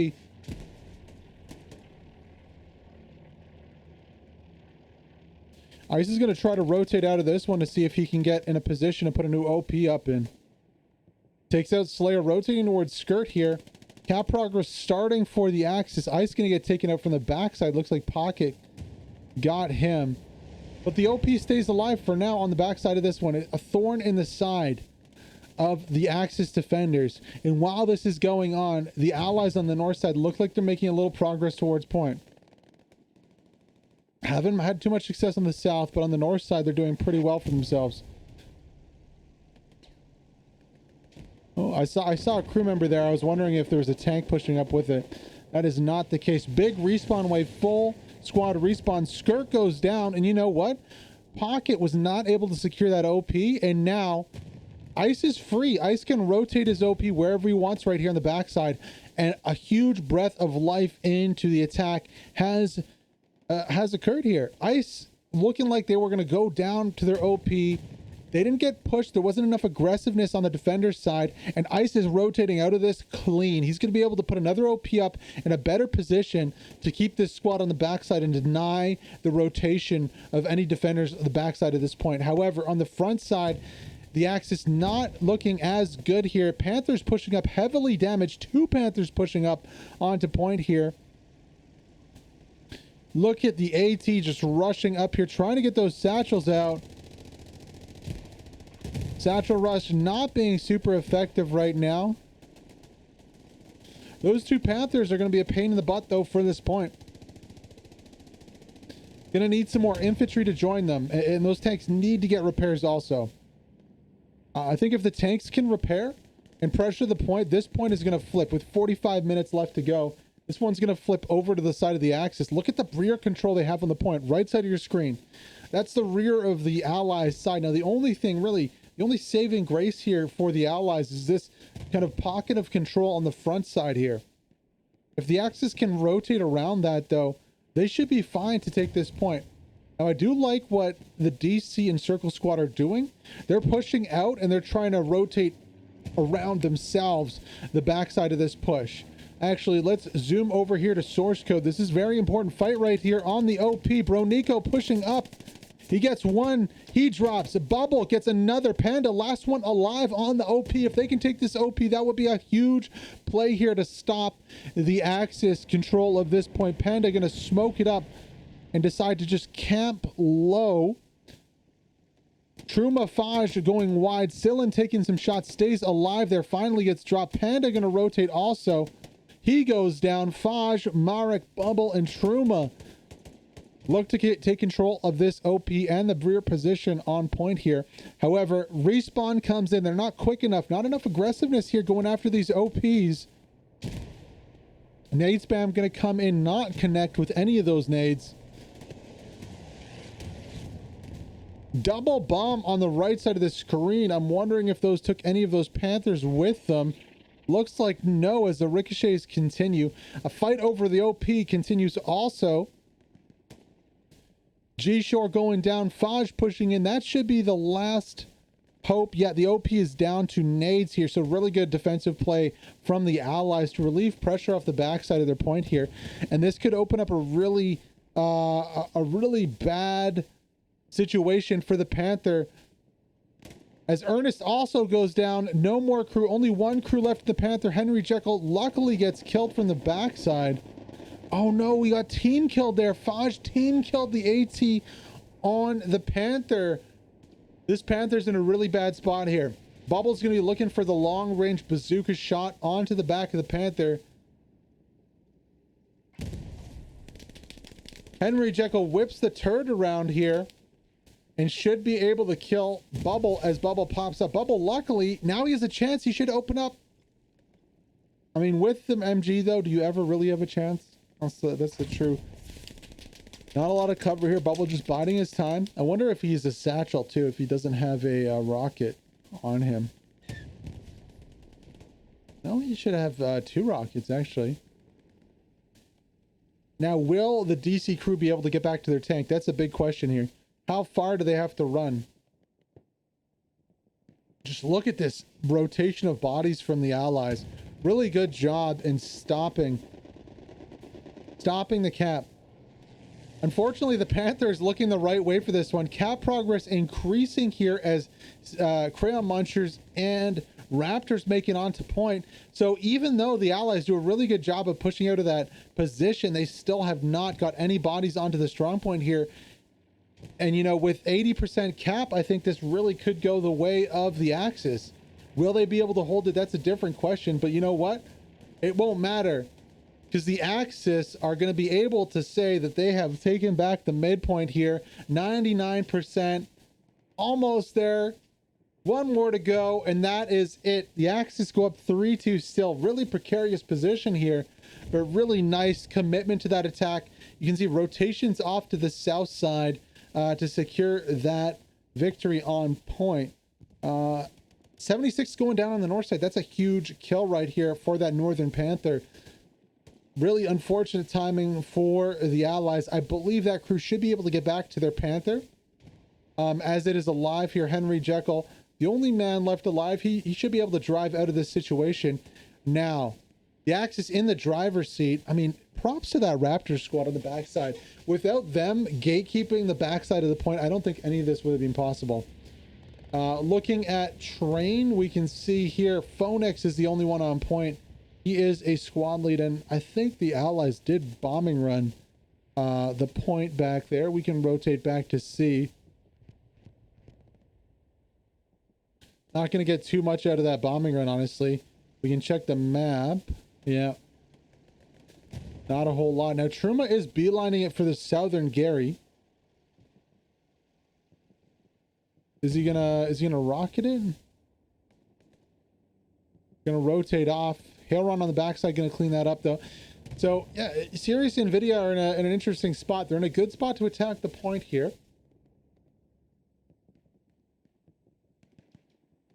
Ice is going to try to rotate out of this one to see if he can get in a position to put a new OP up in. Takes out Slayer, rotating towards Skirt here. Cap progress starting for the Axis. Ice going to get taken out from the backside. Looks like Pocket got him. But the OP stays alive for now on the backside of this one. A thorn in the side of the Axis defenders. And while this is going on, the allies on the north side look like they're making a little progress towards point. Haven't had too much success on the south, but on the north side, they're doing pretty well for themselves. Oh, I saw a crew member there. I was wondering if there was a tank pushing up with it. That is not the case. Big respawn wave, full squad respawn. Skirt goes down, and you know what? Pocket was not able to secure that OP, and now Ice is free. Ice can rotate his OP wherever he wants right here on the backside, and a huge breath of life into the attack has occurred here. Ice looking like they were going to go down to their OP. They didn't get pushed. There wasn't enough aggressiveness on the defender's side, and Ice is rotating out of this clean. He's going to be able to put another OP up in a better position to keep this squad on the backside and deny the rotation of any defenders on the backside at this point. However, on the front side, the Axis not looking as good here. Panthers pushing up, heavily damaged. 2 Panthers pushing up onto point here. Look at the AT just rushing up here, trying to get those satchels out. Satchel rush not being super effective right now. Those 2 Panthers are going to be a pain in the butt, though, for this point. Going to need some more infantry to join them, and those tanks need to get repairs also. I think if the tanks can repair and pressure the point, this point is going to flip with 45 minutes left to go. This one's going to flip over to the side of the Axis. Look at the rear control they have on the point, right side of your screen. That's the rear of the Allies side. Now, the only thing really, the only saving grace here for the Allies is this kind of pocket of control on the front side here. If the Axis can rotate around that, though, they should be fine to take this point. Now, I do like what the DC and Circle Squad are doing. They're pushing out, and they're trying to rotate around themselves the backside of this push. Actually, let's zoom over here to source code. This is very important fight right here on the OP. Bro Nico pushing up. He gets one. He drops. Bubble gets another. Panda, last one alive on the OP. If they can take this OP, that would be a huge play here to stop the Axis control of this point. Panda going to smoke it up and decide to just camp low. Truma Faj going wide. Sillin taking some shots. Stays alive there. Finally gets dropped. Panda going to rotate also. He goes down. Faj, Marek, Bubble, and Truma look to take control of this OP and the rear position on point here. However, respawn comes in. They're not quick enough. Not enough aggressiveness here going after these OPs. Nade spam going to come in, not connect with any of those nades. Double bomb on the right side of the screen. I'm wondering if those took any of those Panthers with them. Looks like no, as the ricochets continue. A fight over the OP continues also. G-Shore going down. Faj pushing in. That should be the last Hope. Yeah, the OP is down to nades here, so really good defensive play from the Allies to relieve pressure off the backside of their point here, and this could open up a really bad situation for the Panther. As Ernest also goes down, no more crew, only one crew left in the Panther. Henry Jekyll luckily gets killed from the backside. Oh no, we got team killed there. Faj team killed the AT on the Panther. This Panther's in a really bad spot here. Bubble's going to be looking for the long-range bazooka shot onto the back of the Panther. Henry Jekyll whips the turret around here and should be able to kill Bubble as Bubble pops up. Bubble, luckily, now he has a chance. He should open up. I mean, with the MG, though, do you ever really have a chance? That's the truth. Not a lot of cover here. Bubble just biding his time. I wonder if he's a satchel too, if he doesn't have a rocket on him. No, he should have 2 rockets actually. Now, will the DC crew be able to get back to their tank? That's a big question here. How far do they have to run? Just look at this rotation of bodies from the Allies. Really good job in stopping the cap. Unfortunately, the Panther is looking the right way for this one. Cap progress increasing here as Crayon Munchers and Raptors making onto point. So even though the Allies do a really good job of pushing out of that position, they still have not got any bodies onto the strong point here. And, you know, with 80% cap, I think this really could go the way of the Axis. Will they be able to hold it? That's a different question. But you know what? It won't matter, because the Axis are going to be able to say that they have taken back the midpoint here. 99%, almost there. One more to go, and that is it. The Axis go up 3-2 still. Really precarious position here, but really nice commitment to that attack. You can see rotations off to the south side to secure that victory on point. 76 going down on the north side. That's a huge kill right here for that Northern Panther. Really unfortunate timing for the Allies. I believe that crew should be able to get back to their Panther. As it is alive here, Henry Jekyll, the only man left alive, he should be able to drive out of this situation. Now, the Axis in the driver's seat. I mean, props to that Raptor squad on the backside. Without them gatekeeping the backside of the point, I don't think any of this would have been possible. Looking at train, we can see here, Phoenix is the only one on point. He is a squad lead, and I think the Allies did bombing run the point back there. We can rotate back to C. Not going to get too much out of that bombing run, honestly. We can check the map. Yeah. Not a whole lot. Now, Truma is beelining it for the Southern Gary. Is he gonna rocket it? Gonna rotate off. Hail run on the backside, gonna clean that up though. So yeah, Sirius and Nvidia are in an interesting spot. They're in a good spot to attack the point here.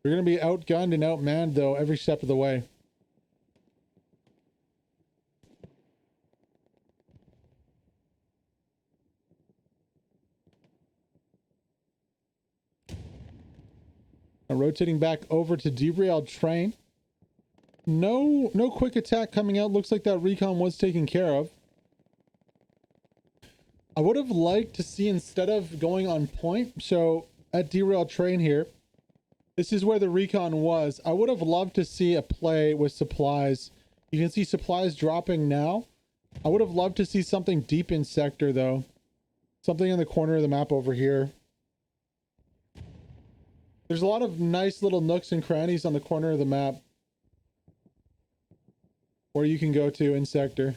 We're gonna be outgunned and outmanned though every step of the way. Now rotating back over to derailed train. No quick attack coming out. Looks like that recon was taken care of. I would have liked to see, instead of going on point, so at derailed train here, this is where the recon was. I would have loved to see a play with supplies. You can see supplies dropping now. I would have loved to see something deep in sector though. Something in the corner of the map over here. There's a lot of nice little nooks and crannies on the corner of the map where you can go to in sector.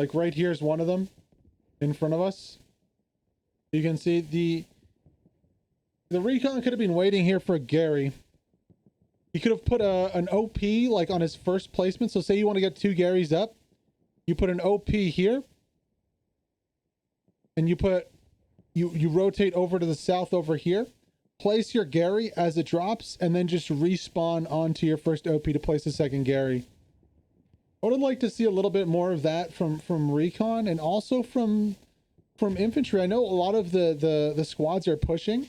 Like right here is one of them in front of us. You can see the recon could have been waiting here for Gary. He could have put an OP like on his first placement. So say you want to get 2 Garys up, you put an OP here, and you rotate over to the south over here. Place your Gary as it drops, and then just respawn onto your first OP to place the second Gary. I would like to see a little bit more of that from recon and also from infantry. I know a lot of the squads are pushing,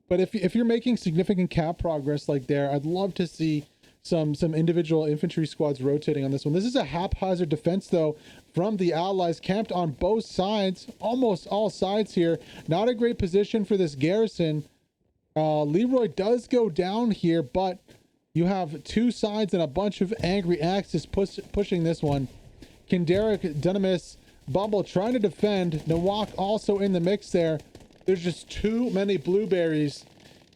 But if you're making significant cap progress like there, I'd love to see some individual infantry squads rotating on this one. This is a haphazard defense, though, from the Allies, camped on both sides, almost all sides here. Not a great position for this garrison. Leroy does go down here, but you have two sides and a bunch of angry Axis pushing this one. Kendaric, Dunamis, Bumble trying to defend. Nawak also in the mix there. There's just too many blueberries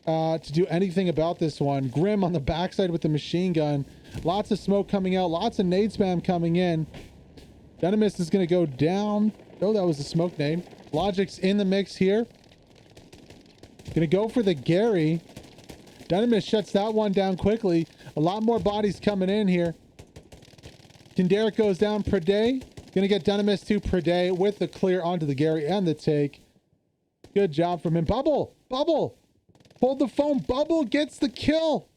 to do anything about this one. Grim on the backside with the machine gun. Lots of smoke coming out. Lots of nade spam coming in. Dunamis is going to go down. Oh, that was a smoke nade. Logic's in the mix here. Going to go for the Gary. Dunamis shuts that one down quickly. A lot more bodies coming in here. Kendaric goes down. Prede. Going to get Dunamis to Prede with the clear onto the Gary and the take. Good job from him. Bubble! Bubble! Hold the phone. Bubble gets the kill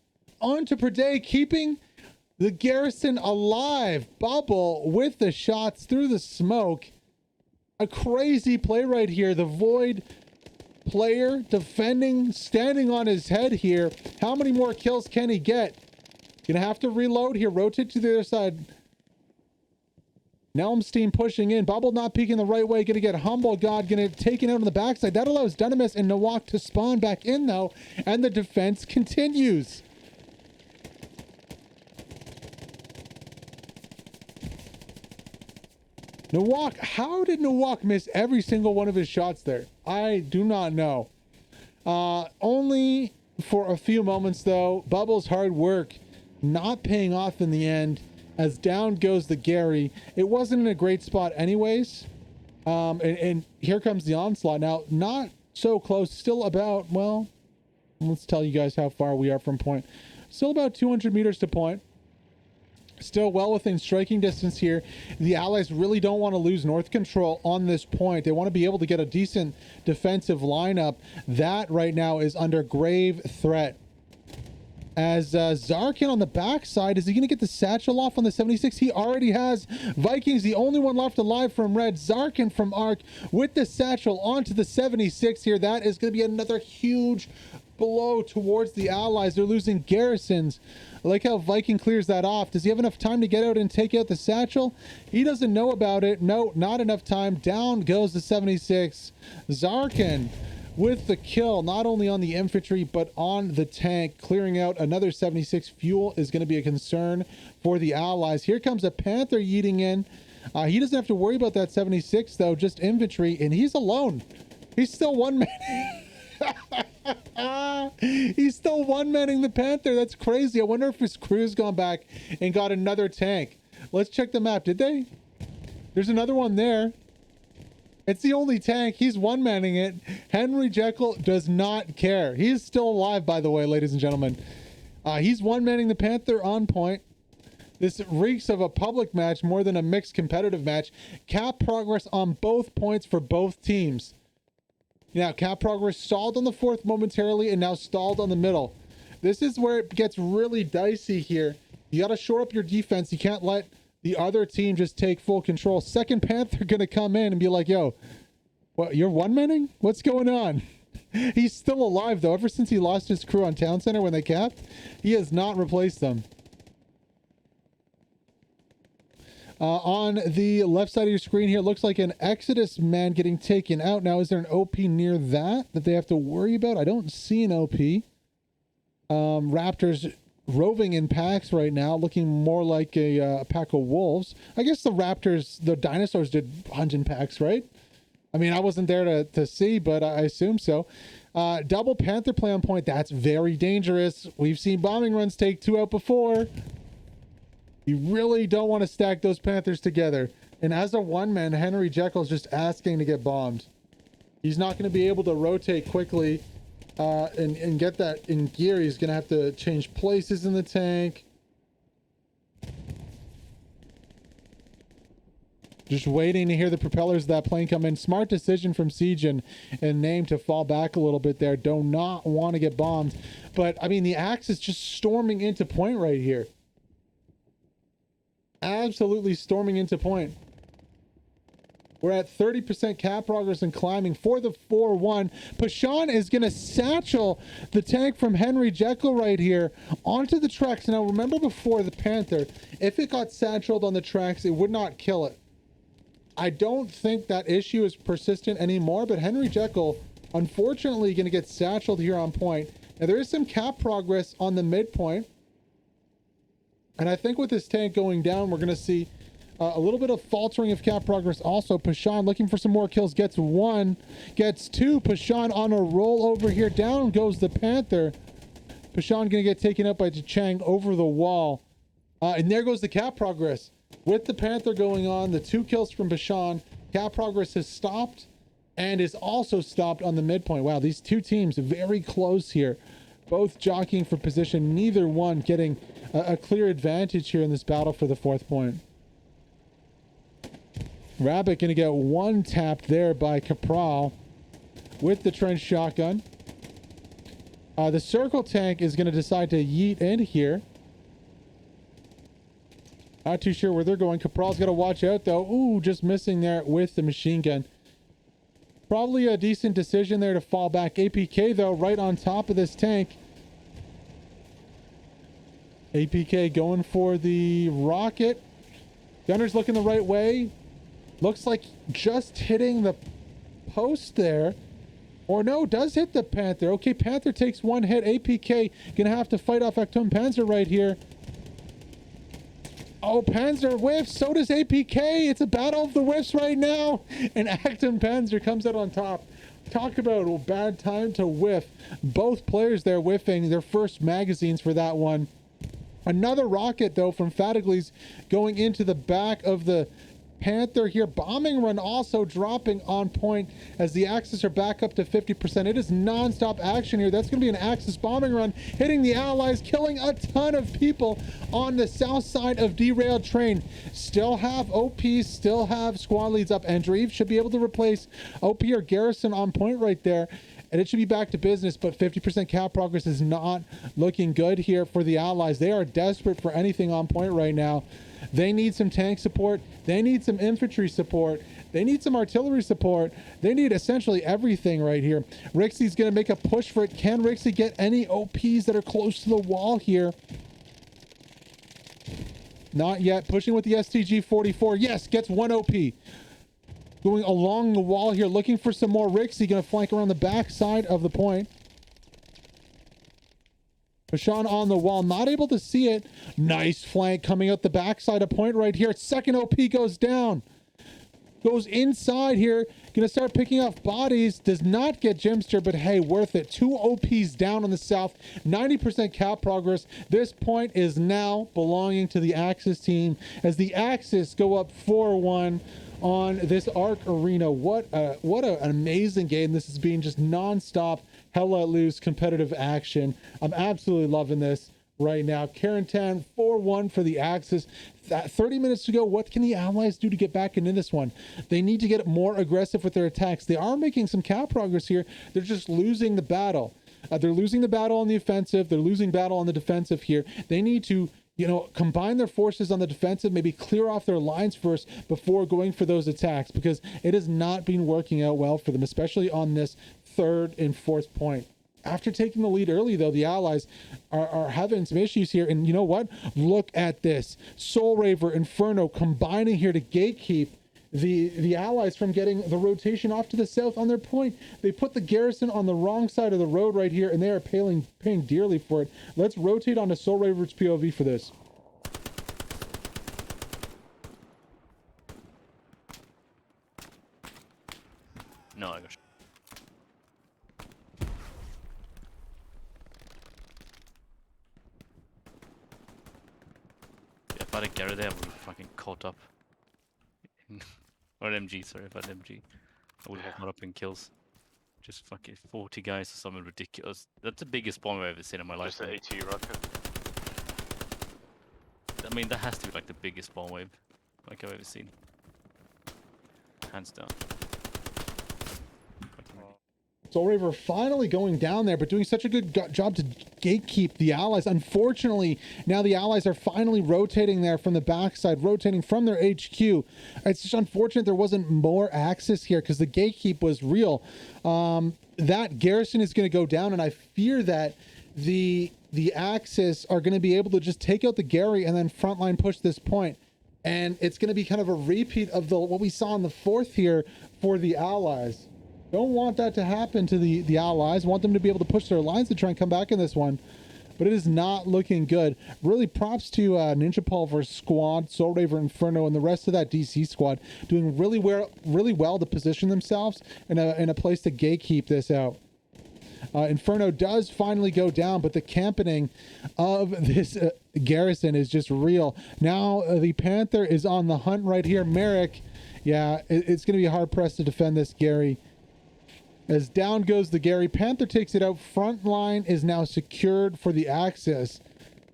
onto Prede, keeping the garrison alive. Bubble with the shots through the smoke. A crazy play right here. The Void player defending, standing on his head here. How many more kills can he get? Gonna have to reload here. Rotate to the other side. Nelmstein pushing in. Bubble not peeking the right way. Gonna get Humble God. Gonna take it out on the backside. That allows Dunamis and Nawak to spawn back in, though. And the defense continues. Nawak, how did Nawak miss every single one of his shots there? I do not know. Only for a few moments, though. Bubble's hard work not paying off in the end, as down goes the Gary. It wasn't in a great spot anyways. And here comes the onslaught. Now, not so close. Still about, well, let's tell you guys how far we are from point. Still about 200 meters to point. Still well within striking distance here. The Allies really don't want to lose north control on this point. They want to be able to get a decent defensive lineup. That right now is under grave threat. As Zarkin on the backside, is he going to get the satchel off on the 76? He already has. Vikings, the only one left alive from red. Zarkin from Arc with the satchel onto the 76 here. That is going to be another huge blow towards the Allies. They're losing garrisons. I like how Viking clears that off. Does he have enough time to get out and take out the satchel? He doesn't know about it. No, not enough time. Down goes the 76. Zarkin with the kill, not only on the infantry, but on the tank, clearing out another 76. Fuel is going to be a concern for the Allies. Here comes a Panther yeeting in. He doesn't have to worry about that 76, though, just infantry, and he's alone. He's still one man. He's still one-manning the Panther. That's crazy. I wonder if his crew's gone back and got another tank. Let's check the map. Did they? There's another one there. It's the only tank. He's one-manning it. Henry Jekyll does not care. He's still alive, by the way, ladies and gentlemen. He's one-manning the Panther on point. This reeks of a public match more than a mixed competitive match. Cap progress on both points for both teams. Now, cap progress stalled on the fourth momentarily and now stalled on the middle. This is where it gets really dicey here. You got to shore up your defense. You can't let the other team just take full control. Second Panther going to come in and be like, yo, what, you're one-manning? What's going on? He's still alive, though. Ever since he lost his crew on Town Center when they capped, he has not replaced them. On the left side of your screen here, looks like an Exodus man getting taken out. Now, is there an OP near that they have to worry about? I don't see an OP. Raptors roving in packs right now, looking more like a pack of wolves. I guess the Raptors, the dinosaurs did hunt in packs, right? I mean, I wasn't there to see, but I assume so. Double Panther play on point. That's very dangerous. We've seen bombing runs take 2 out before. You really don't want to stack those Panthers together. And as a one-man, Henry Jekyll's just asking to get bombed. He's not going to be able to rotate quickly and get that in gear. He's going to have to change places in the tank. Just waiting to hear the propellers of that plane come in. Smart decision from Siege and Name to fall back a little bit there. Do not want to get bombed. But, I mean, the Axe is just storming into point right here. Absolutely storming into point. We're at 30% cap progress and climbing for the 4-1. Pashan is going to satchel the tank from Henry Jekyll right here onto the tracks. Now, remember before the Panther, if it got satcheled on the tracks, it would not kill it. I don't think that issue is persistent anymore, but Henry Jekyll, unfortunately, going to get satcheled here on point. Now, there is some cap progress on the midpoint. And I think with this tank going down, we're going to see a little bit of faltering of cap progress. Also, Pashan looking for some more kills. Gets 1, gets 2. Pashan on a roll over here. Down goes the Panther. Pashan going to get taken up by Chang over the wall. And there goes the cap progress. With the Panther going on, the 2 kills from Pashan, cap progress has stopped and is also stopped on the midpoint. Wow, these two teams very close here. Both jockeying for position. Neither one getting a clear advantage here in this battle for the 4th point. Rabbit going to get 1 tapped there by Capral with the trench shotgun. The circle tank is going to decide to yeet in here. Not too sure where they're going. Capral's got to watch out, though. Ooh, just missing there with the machine gun. Probably a decent decision there to fall back. APK, though, right on top of this tank. APK going for the rocket. Gunner's looking the right way. Looks like just hitting the post there. Or no, does hit the Panther. Okay, Panther takes 1 hit. APK gonna have to fight off Ekton Panzer right here. Oh, Panzer whiffs. So does APK. It's a battle of the whiffs right now. And Ekton Panzer comes out on top. Talk about a bad time to whiff. Both players there whiffing their first magazines for that one. Another rocket, though, from Fatigles going into the back of the Panther here. Bombing run also dropping on point as the Axis are back up to 50%. It is non-stop action here. That's going to be an Axis bombing run hitting the Allies, killing a ton of people on the south side of derailed train. Still have OPs, still have squad leads up. Andreev should be able to replace OP or Garrison on point right there. And it should be back to business, but 50% cap progress is not looking good here for the Allies. They are desperate for anything on point right now. They need some tank support. They need some infantry support. They need some artillery support. They need essentially everything right here. Rixie's going to make a push for it. Can Rixie get any OPs that are close to the wall here? Not yet. Pushing with the STG-44. Yes, gets 1 OP. Going along the wall here, looking for some more. Rixie going to flank around the back side of the point. Pashan on the wall, not able to see it. Nice flank coming out the backside of point right here. 2nd OP goes down. Goes inside here. Gonna start picking off bodies. Does not get Jimster, but hey, worth it. 2 OPs down on the south. 90% cap progress. This point is now belonging to the Axis team as the Axis go up 4-1 on this Arc Arena. What an amazing game this has been. Just non-stop, hell let loose competitive action. I'm absolutely loving this right now. Carentan 4-1 for the Axis. 30 minutes to go. What can the Allies do to get back into this one? They need to get more aggressive with their attacks. They are making some cap progress here. They're just losing the battle. They're losing the battle on the offensive. They're losing battle on the defensive here. They need to, you know, combine their forces on the defensive, maybe clear off their lines first before going for those attacks, because it has not been working out well for them, especially on this 3rd and 4th point. After taking the lead early, though, the Allies are having some issues here. And you know what? Look at this. Soul Raver, Inferno combining here to gatekeep the Allies from getting the rotation off to the south on their point. They put the garrison on the wrong side of the road right here, and they are paying dearly for it. Let's rotate onto Soul Raver's POV for this. No, I got. If I didn't get it there, I would have fucking caught up. Or an MG, sorry, if I had MG. I would have caught up in kills. Just fucking 40 guys or something ridiculous. That's the biggest bomb I've ever seen in my life. Just the AT rocket. I mean, that has to be like the biggest bomb wave like I've ever seen. Hands down. Soul Raver finally going down there, but doing such a good job to gatekeep the allies. Unfortunately, now the allies are finally rotating there from the backside, rotating from their HQ. It's just unfortunate there wasn't more access here because the gatekeep was real. That garrison is going to go down, and I fear that the Axis are going to be able to just take out the Gary and then frontline push this point. And it's going to be kind of a repeat of what we saw in the 4th here for the allies. Don't want that to happen to the allies. Want them to be able to push their lines to try and come back in this one. But it is not looking good. Really props to Ninja Pulver's squad, Soul Raver, Inferno, and the rest of that DC squad doing really well to position themselves in a place to gatekeep this out. Inferno does finally go down, but the campening of this garrison is just real. Now the Panther is on the hunt right here. Merrick, yeah, it's going to be hard-pressed to defend this Gary. As down goes the Gary, Panther takes it out. Front line is now secured for the Axis,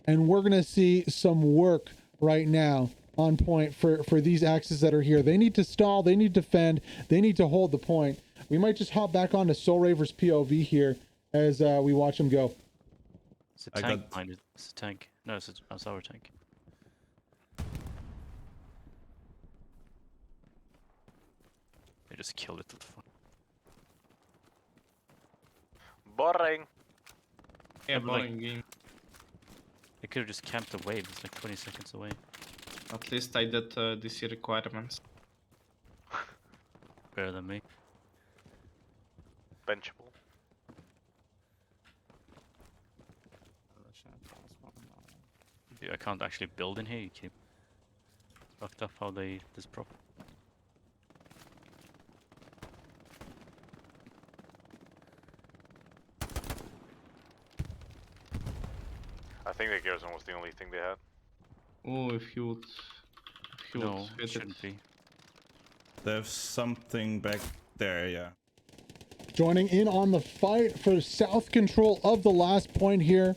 and we're going to see some work right now on point for these Axis that are here. They need to stall, they need to defend, they need to hold the point. We might just hop back on to Soul Raver's POV here as we watch him go. It's a tank behind it. It's a tank. No, it's our tank. They just killed it. Boring. Yeah, but like, boring game. They could have just camped away. It's like 20 seconds away. At least I did DC requirements. Better than me. Benchable. Dude, I can't actually build in here. You keep fucked up how they this prop. I think the garrison was the only thing they had. Oh, if you would No, hit it shouldn't be. There's something back there, yeah. Joining in on the fight for south control of the last point here.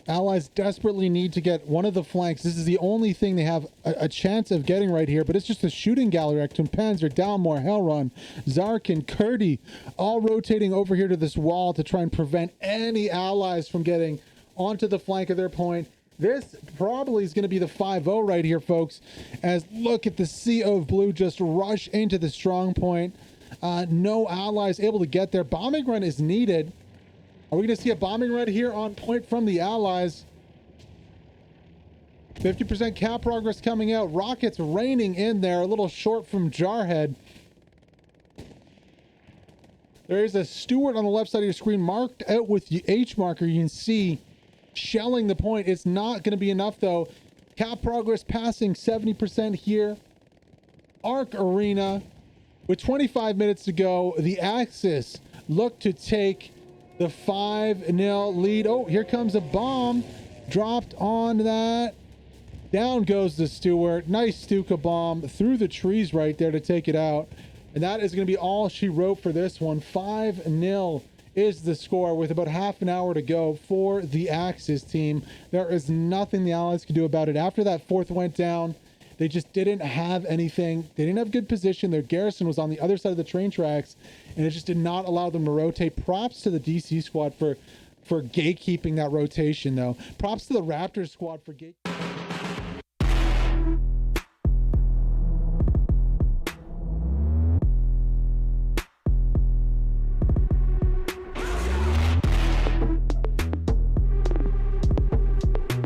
Allies desperately need to get one of the flanks. This is the only thing they have a chance of getting right here, but it's just a shooting gallery. Panzer, Dalmor, Hellrun, Zarkin, Kurdi, all rotating over here to this wall to try and prevent any allies from getting onto the flank of their point. This probably is going to be the 5-0 right here, folks, as look at the sea of blue just rush into the strong point. No allies able to get there. Bombing run is needed. Are we going to see a bombing run here on point from the allies? 50% cap progress coming out. Rockets raining in there, a little short from Jarhead. There is a Stewart on the left side of your screen marked out with the H marker. You can see shelling the point. It's not going to be enough though. Cap progress passing 70% here. Arc Arena with 25 minutes to go. The Axis look to take the 5-0 lead. Oh, here comes a bomb dropped on that. Down goes the Stewart. Nice Stuka bomb through the trees right there to take it out. And that is going to be all she wrote for this one. 5-0 is the score with about half an hour to go for the Axis team. There is nothing the Allies could do about it. After that 4th went down, they just didn't have anything. They didn't have good position. Their garrison was on the other side of the train tracks, and it just did not allow them to rotate. Props to the DC squad for gatekeeping that rotation, though. Props to the Raptors squad for gate.